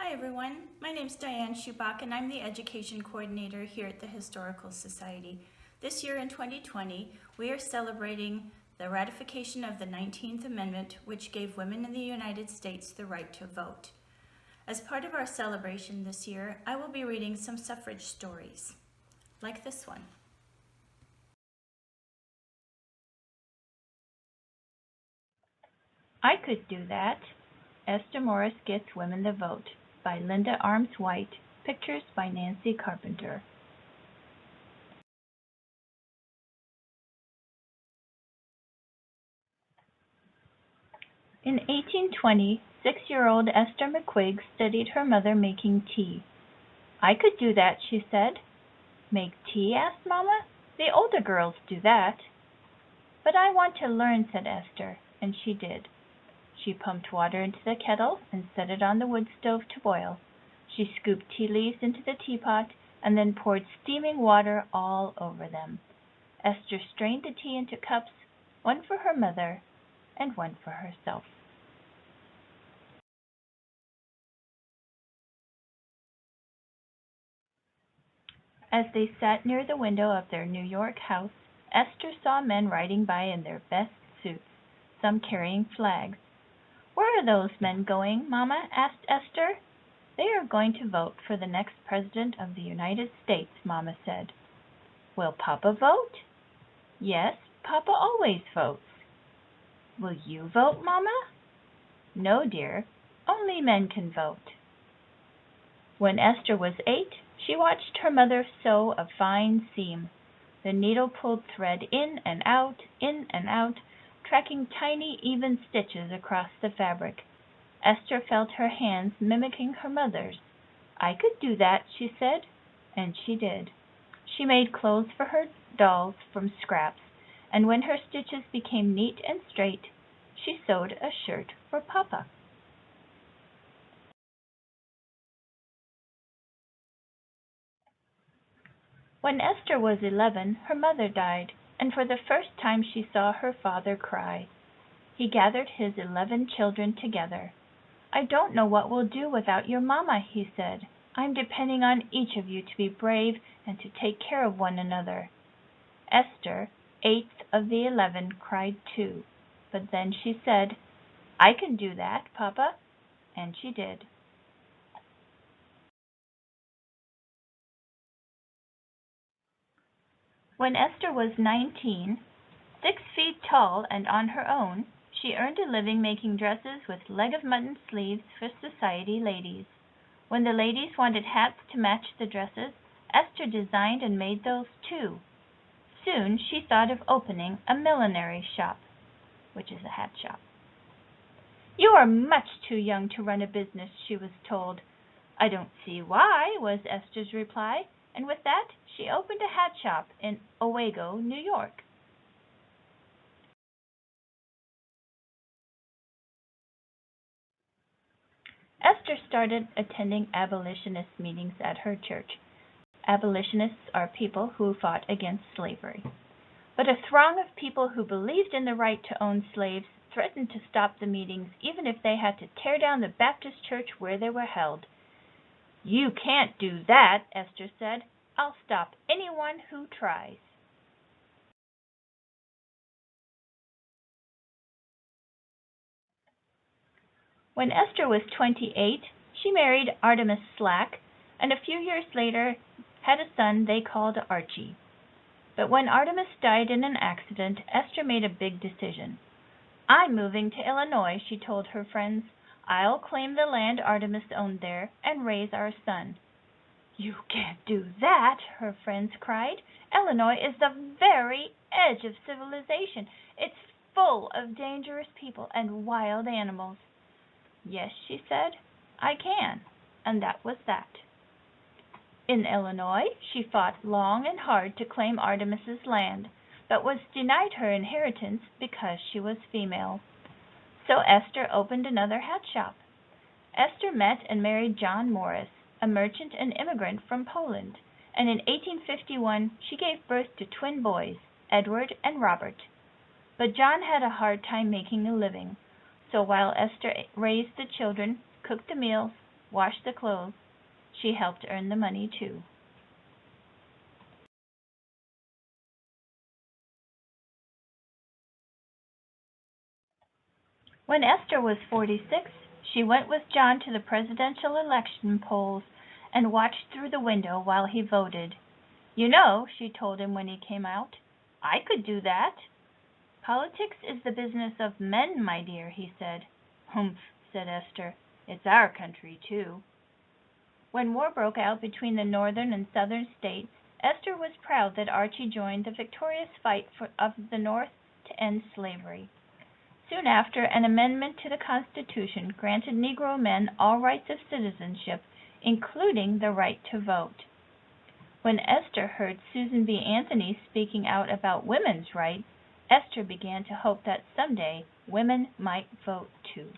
Hi everyone, my name is Diane Schubach and I'm the Education Coordinator here at the Historical Society. This year in 2020, we are celebrating the ratification of the 19th Amendment, which gave women in the United States the right to vote. As part of our celebration this year, I will be reading some suffrage stories, like this one. I Could Do That. Esther Morris Gets Women the Vote by Linda Arms White. Pictures by Nancy Carpenter. In 1820, 6-year-old Esther McQuigg studied her mother making tea. I could do that, she said. Make tea? Asked Mama. The older girls do that. But I want to learn, said Esther, and she did. She pumped water into the kettle and set it on the wood stove to boil. She scooped tea leaves into the teapot and then poured steaming water all over them. Esther strained the tea into cups, one for her mother and one for herself. As they sat near the window of their New York house, Esther saw men riding by in their best suits, some carrying flags. "Where are those men going, Mama?" asked Esther. "They are going to vote for the next President of the United States," Mama said. "Will Papa vote?" "Yes, Papa always votes." "Will you vote, Mama?" "No, dear, only men can vote." When Esther was 8, she watched her mother sew a fine seam. The needle pulled thread in and out, tracking tiny, even stitches across the fabric. Esther felt her hands mimicking her mother's. "I could do that," she said, and she did. She made clothes for her dolls from scraps, and when her stitches became neat and straight, she sewed a shirt for Papa. When Esther was 11, her mother died, and for the first time she saw her father cry. He gathered his 11 children together. "I don't know what we'll do without your Mama," he said. "I'm depending on each of you to be brave and to take care of one another." Esther, 8th of the 11, cried too, but then she said, "I can do that, Papa," and she did. When Esther was 19, 6 feet tall and on her own, she earned a living making dresses with leg-of-mutton sleeves for society ladies. When the ladies wanted hats to match the dresses, Esther designed and made those too. Soon she thought of opening a millinery shop, which is a hat shop. "You are much too young to run a business," she was told. "I don't see why," was Esther's reply, and with that she opened a hat shop in Owego, New York. Esther started attending abolitionist meetings at her church. Abolitionists are people who fought against slavery. But a throng of people who believed in the right to own slaves threatened to stop the meetings even if they had to tear down the Baptist church where they were held. "You can't do that," Esther said. "I'll stop anyone who tries." When Esther was 28, she married Artemus Slack, and a few years later had a son they called Archie. But when Artemus died in an accident, Esther made a big decision. "I'm moving to Illinois," she told her friends. "I'll claim the land Artemus owned there and raise our son." "You can't do that," her friends cried. "Illinois is the very edge of civilization. It's full of dangerous people and wild animals." "Yes," she said, "I can," and that was that. In Illinois, she fought long and hard to claim Artemus's land, but was denied her inheritance because she was female. So Esther opened another hat shop. Esther met and married John Morris, a merchant and immigrant from Poland, and in 1851 she gave birth to twin boys, Edward and Robert. But John had a hard time making a living. So while Esther raised the children, cooked the meals, washed the clothes. She helped earn the money, too. When Esther was 46, she went with John to the presidential election polls and watched through the window while he voted. "You know," she told him when he came out, "I could do that." "Politics is the business of men, my dear," he said. "Humph," said Esther. "It's our country, too." When war broke out between the northern and southern states, Esther was proud that Archie joined the victorious fight of the North to end slavery. Soon after, an amendment to the Constitution granted Negro men all rights of citizenship, including the right to vote. When Esther heard Susan B. Anthony speaking out about women's rights, Esther began to hope that someday women might vote too.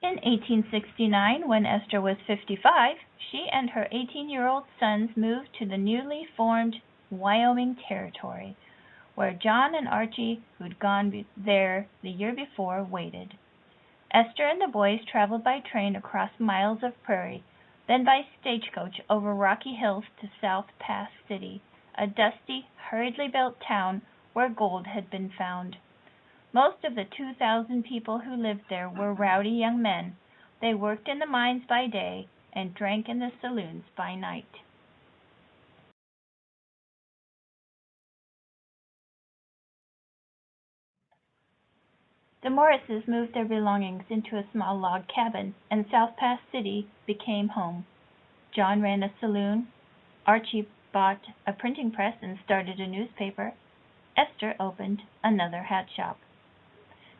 In 1869, when Esther was 55, she and her 18-year-old sons moved to the newly formed Wyoming Territory, where John and Archie, who'd gone there the year before, waited. Esther and the boys traveled by train across miles of prairie, then by stagecoach over rocky hills to South Pass City, a dusty, hurriedly built town where gold had been found. Most of the 2,000 people who lived there were rowdy young men. They worked in the mines by day and drank in the saloons by night. The Morrises moved their belongings into a small log cabin, and South Pass City became home. John ran a saloon. Archie bought a printing press and started a newspaper. Esther opened another hat shop.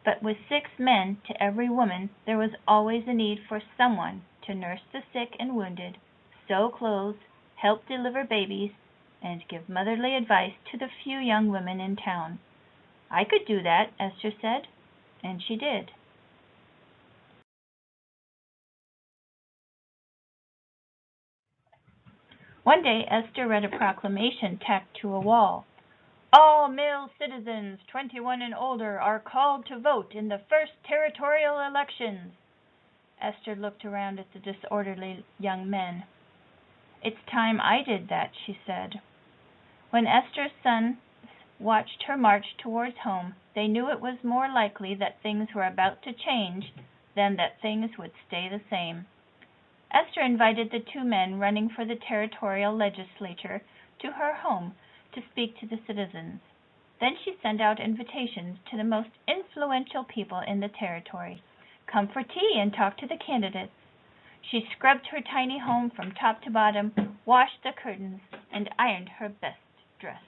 But with 6 men to every woman, there was always a need for someone to nurse the sick and wounded, sew clothes, help deliver babies, and give motherly advice to the few young women in town. "I could do that," Esther said, and she did. One day Esther read a proclamation tacked to a wall. "All male citizens 21 and older are called to vote in the first Territorial Elections." Esther looked around at the disorderly young men. "It's time I did that," she said. When Esther's sons watched her march towards home, they knew it was more likely that things were about to change than that things would stay the same. Esther invited the 2 men running for the territorial legislature to her home to speak to the citizens. Then she sent out invitations to the most influential people in the territory. Come for tea and talk to the candidates. She scrubbed her tiny home from top to bottom, washed the curtains, and ironed her best dress.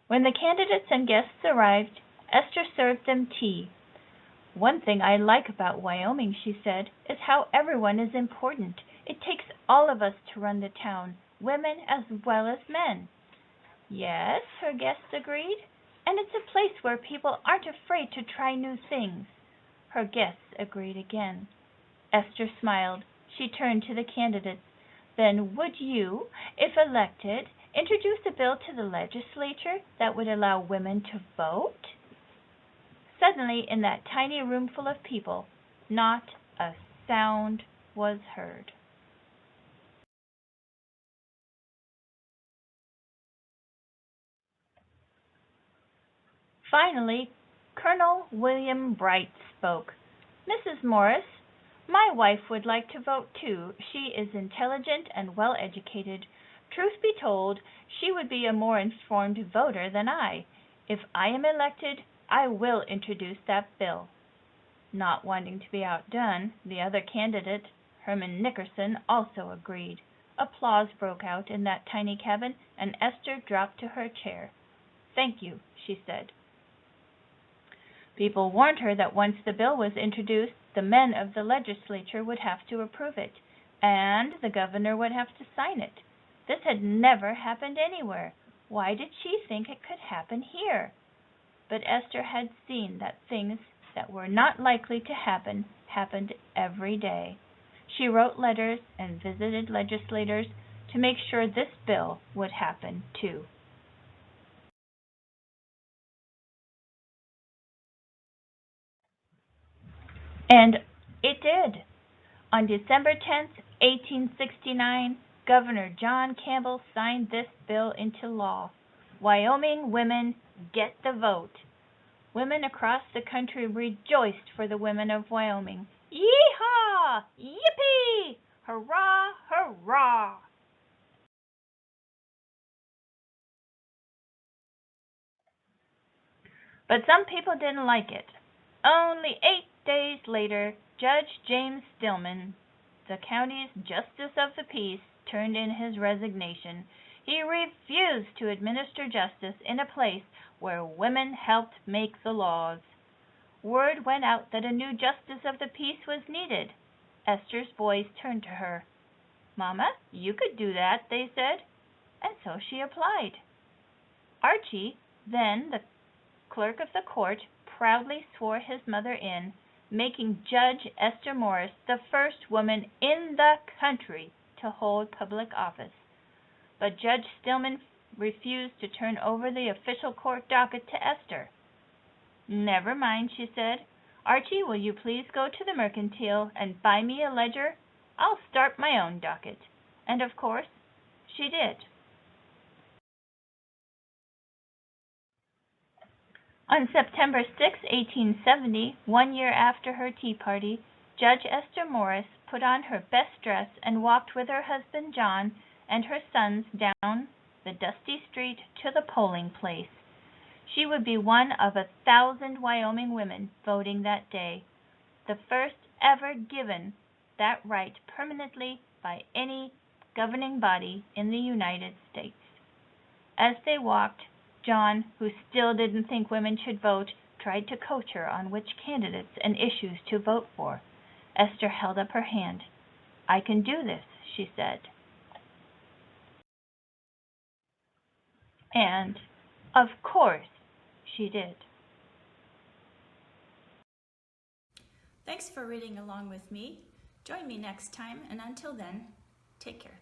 When the candidates and guests arrived, Esther served them tea. "One thing I like about Wyoming," she said, "is how everyone is important. It takes all of us to run the town, women as well as men." "Yes," her guests agreed, "and it's a place where people aren't afraid to try new things." Her guests agreed again. Esther smiled. She turned to the candidates. "Then would you, if elected, introduce a bill to the legislature that would allow women to vote?" Suddenly, in that tiny room full of people, not a sound was heard. Finally, Colonel William Bright spoke. "Mrs. Morris, my wife would like to vote too. She is intelligent and well educated. Truth be told, she would be a more informed voter than I. If I am elected, I will introduce that bill." Not wanting to be outdone, the other candidate, Herman Nickerson, also agreed. Applause broke out in that tiny cabin, and Esther dropped to her chair. "Thank you," she said. People warned her that once the bill was introduced, the men of the legislature would have to approve it, and the governor would have to sign it. This had never happened anywhere. Why did she think it could happen here? But Esther had seen that things that were not likely to happen happened every day. She wrote letters and visited legislators to make sure this bill would happen too. And it did. On December 10th, 1869, Governor John Campbell signed this bill into law. Wyoming women get the vote. Women across the country rejoiced for the women of Wyoming. Yee-haw! Yippee! Hurrah! Hurrah! But some people didn't like it. Only 8 days later, Judge James Stillman, the county's justice of the peace, turned in his resignation. He refused to administer justice in a place where women helped make the laws. Word went out that a new justice of the peace was needed. Esther's boys turned to her. "Mama, you could do that," they said, and so she applied. Archie, then the clerk of the court, proudly swore his mother in, making Judge Esther Morris the first woman in the country to hold public office. But Judge Stillman refused to turn over the official court docket to Esther. "Never mind," she said. "Archie, will you please go to the mercantile and buy me a ledger? I'll start my own docket." And of course, she did. On September 6, 1870, 1 year after her tea party, Judge Esther Morris put on her best dress and walked with her husband John and her sons down the dusty street to the polling place. She would be one of 1,000 Wyoming women voting that day, the first ever given that right permanently by any governing body in the United States. As they walked, John, who still didn't think women should vote, tried to coach her on which candidates and issues to vote for. Esther held up her hand. "I can do this," she said. And, of course, she did. Thanks for reading along with me. Join me next time, and until then, take care.